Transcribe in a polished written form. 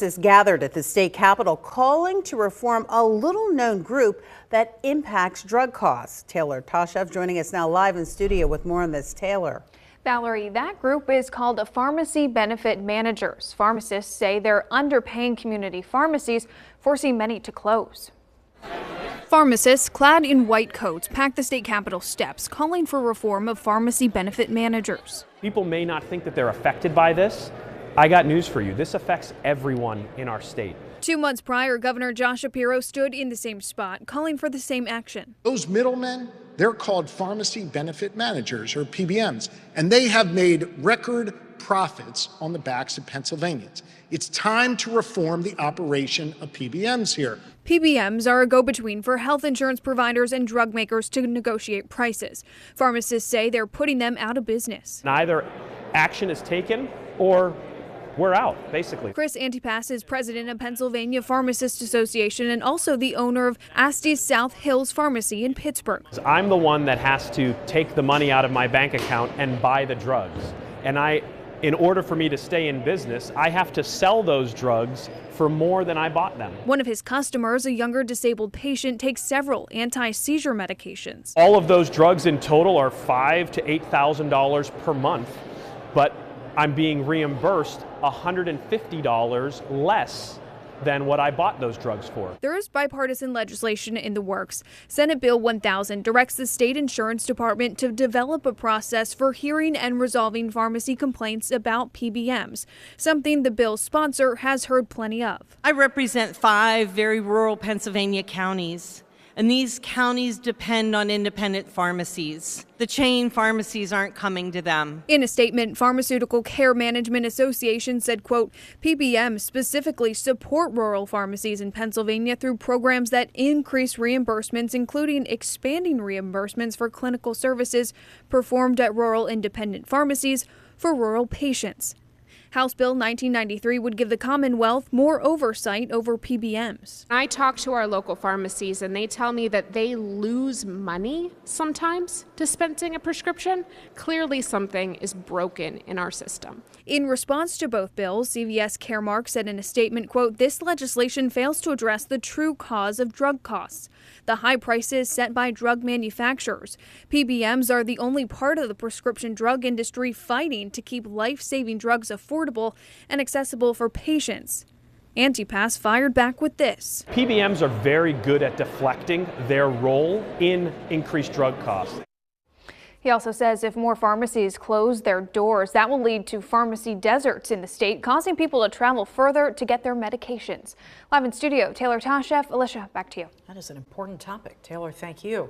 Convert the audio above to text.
Is gathered at the state capitol calling to reform a little-known group that impacts drug costs. Taylor Tashev joining us now live in studio with more on this. Taylor. Valerie, that group is called the Pharmacy Benefit Managers. Pharmacists say they're underpaying community pharmacies, forcing many to close. Pharmacists clad in white coats packed the state capitol steps, calling for reform of pharmacy benefit managers. People may not think that they're affected by this. I got news for you. This affects everyone in our state. 2 months prior, Governor Josh Shapiro stood in the same spot, calling for the same action. Those middlemen, they're called Pharmacy Benefit Managers, or PBMs, and they have made record profits on the backs of Pennsylvanians. It's time to reform the operation of PBMs here. PBMs are a go-between for health insurance providers and drug makers to negotiate prices. Pharmacists say they're putting them out of business. Neither action is taken or we're out, basically. Chris Antipas is president of Pennsylvania Pharmacists Association and also the owner of Astee's South Hills Pharmacy in Pittsburgh. I'm the one that has to take the money out of my bank account and buy the drugs. And in order for me to stay in business, I have to sell those drugs for more than I bought them. One of his customers, a younger disabled patient, takes several anti-seizure medications. All of those drugs in total are $5,000 to $8,000 per month, but I'm being reimbursed $150 less than what I bought those drugs for. There is bipartisan legislation in the works. Senate Bill 1000 directs the state insurance department to develop a process for hearing and resolving pharmacy complaints about PBMs, something the bill's sponsor has heard plenty of. I represent 5 very rural Pennsylvania counties, and these counties depend on independent pharmacies. The chain pharmacies aren't coming to them. In a statement, Pharmaceutical Care Management Association said, quote, PBMs specifically support rural pharmacies in Pennsylvania through programs that increase reimbursements, including expanding reimbursements for clinical services performed at rural independent pharmacies for rural patients. House Bill 1993 would give the Commonwealth more oversight over PBMs. I talk to our local pharmacies and they tell me that they lose money sometimes dispensing a prescription. Clearly something is broken in our system. In response to both bills, CVS Caremark said in a statement, quote, this legislation fails to address the true cause of drug costs, the high prices set by drug manufacturers. PBMs are the only part of the prescription drug industry fighting to keep life-saving drugs affordable and accessible for patients. Antipas fired back with this. PBMs are very good at deflecting their role in increased drug costs. He also says if more pharmacies close their doors, that will lead to pharmacy deserts in the state, causing people to travel further to get their medications. Live in studio, Taylor Tashev. Alicia, back to you. That is an important topic. Taylor, thank you.